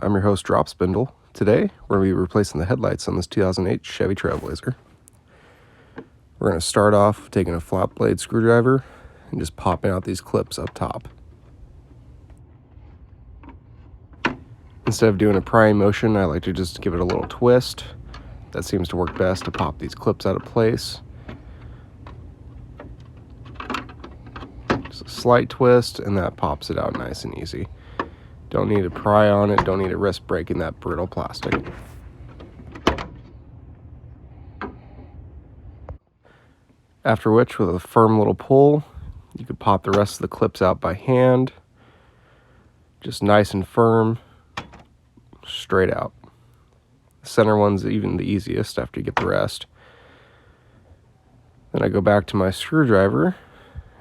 I'm your host, Drop Spindle. Today, we're going to be replacing the headlights on this 2008 Chevy Trailblazer. We're going to start off taking a flat blade screwdriver and just popping out these clips up top. Instead of doing a prying motion, I like to just give it a little twist. That seems to work best to pop these clips out of place. Just a slight twist, and that pops it out nice and easy. Don't need to pry on it, don't need to risk breaking that brittle plastic. After which, with a firm little pull, you could pop the rest of the clips out by hand. Just nice and firm, straight out. The center one's even the easiest after you get the rest. Then I go back to my screwdriver,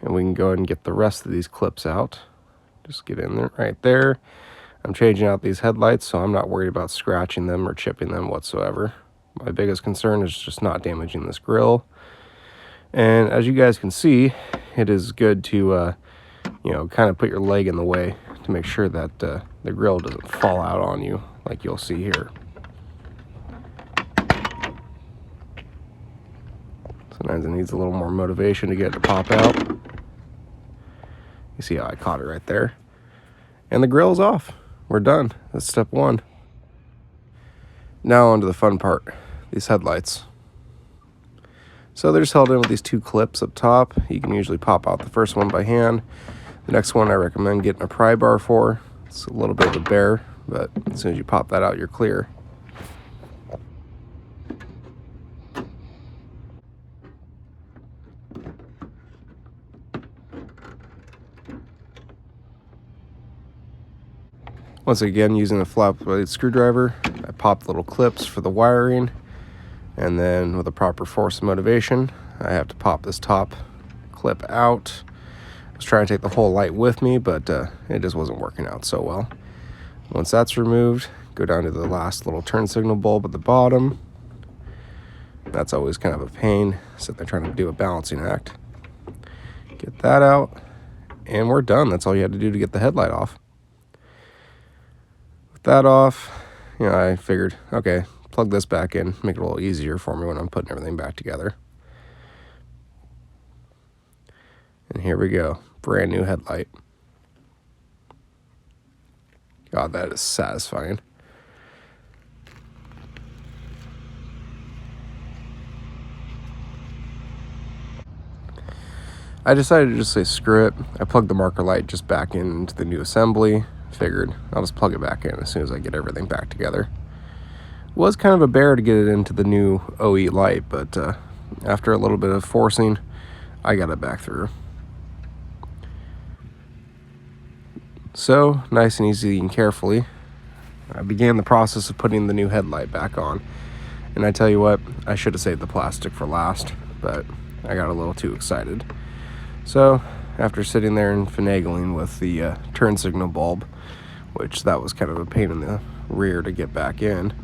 and we can go ahead and get the rest of these clips out. Just get in there, right there. I'm changing out these headlights, so I'm not worried about scratching them or chipping them whatsoever. My biggest concern is just not damaging this grille. And as you guys can see, it is good to, kind of put your leg in the way to make sure that the grille doesn't fall out on you, like you'll see here. Sometimes it needs a little more motivation to get it to pop out. You see how I caught it right there. And the grille's off. We're done. That's step one. Now on to the fun part, these headlights. So they're just held in with these two clips up top. You can usually pop out the first one by hand. The next one I recommend getting a pry bar for. It's a little bit of a bear, but as soon as you pop that out, you're clear. Once again, using a flat blade screwdriver, I pop the little clips for the wiring, and then with a proper force and motivation, I have to pop this top clip out. I was trying to take the whole light with me, but it just wasn't working out so well. Once that's removed, go down to the last little turn signal bulb at the bottom. That's always kind of a pain, sitting there trying to do a balancing act. Get that out, and we're done. That's all you had to do to get the headlight off. That off, I figured, okay, plug this back in, make it a little easier for me when I'm putting everything back together. And here we go, brand new headlight. God, that is satisfying. I decided to just say screw it. I plugged the marker light just back into the new assembly. Figured I'll just plug it back in as soon as I get everything back together. It was kind of a bear to get it into the new OE light, but after a little bit of forcing, I got it back through. So, nice and easy and carefully, I began the process of putting the new headlight back on. And I tell you what, I should have saved the plastic for last, but I got a little too excited. So, after sitting there and finagling with the turn signal bulb, which that was kind of a pain in the rear to get back in,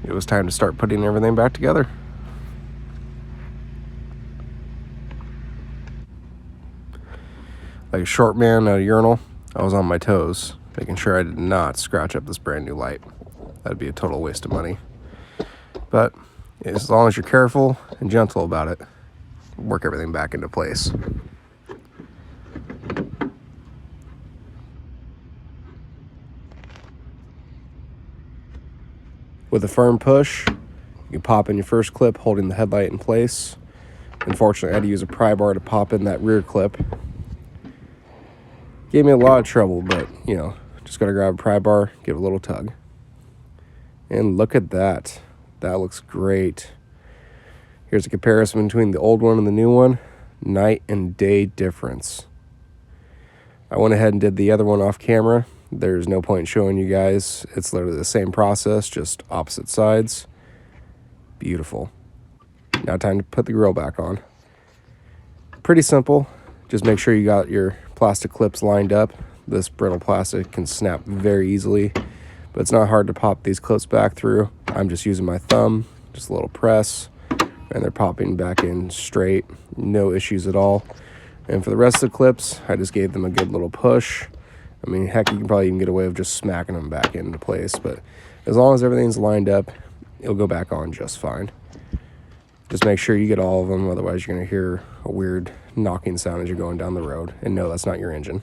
it was time to start putting everything back together. Like a short man at a urinal, I was on my toes, making sure I did not scratch up this brand new light. That'd be a total waste of money. But as long as you're careful and gentle about it, work everything back into place. With a firm push, you can pop in your first clip holding the headlight in place. Unfortunately, I had to use a pry bar to pop in that rear clip. Gave me a lot of trouble, but, just gotta grab a pry bar, give it a little tug. And look at that. That looks great. Here's a comparison between the old one and the new one. Night and day difference. I went ahead and did the other one off camera. There's no point in showing you guys. It's literally the same process, just opposite sides. Beautiful. Now time to put the grill back on. Pretty simple. Just make sure you got your plastic clips lined up. This brittle plastic can snap very easily, but it's not hard to pop these clips back through. I'm just using my thumb, just a little press, and they're popping back in straight. No issues at all. And for the rest of the clips, I just gave them a good little push. I mean, heck, you can probably even get away with just smacking them back into place, but as long as everything's lined up, it'll go back on just fine. Just make sure you get all of them, otherwise you're going to hear a weird knocking sound as you're going down the road, and no, that's not your engine.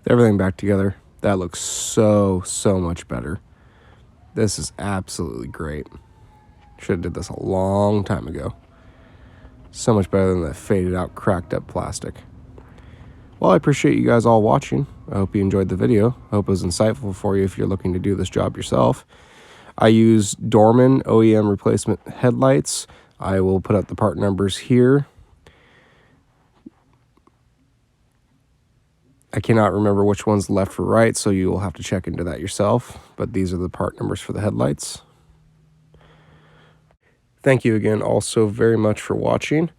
With everything back together, that looks so much better. This is absolutely great. Should have did this a long time ago. So much better than the faded out, cracked up plastic. Well, I appreciate you guys all watching. I hope you enjoyed the video. I hope it was insightful for you if you're looking to do this job yourself. I use Dorman OEM replacement headlights. I will put up the part numbers here. I cannot remember which one's left or right, so you will have to check into that yourself. But these are the part numbers for the headlights. Thank you again all so very much for watching.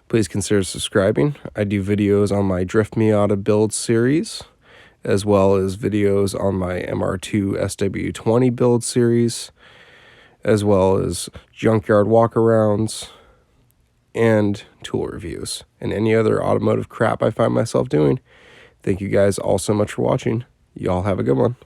Please consider subscribing. I do videos on my Drift Miata build series, as well as videos on my MR2 SW20 build series, as well as junkyard walkarounds and tool reviews, and any other automotive crap I find myself doing. Thank you guys all so much for watching. Y'all have a good one.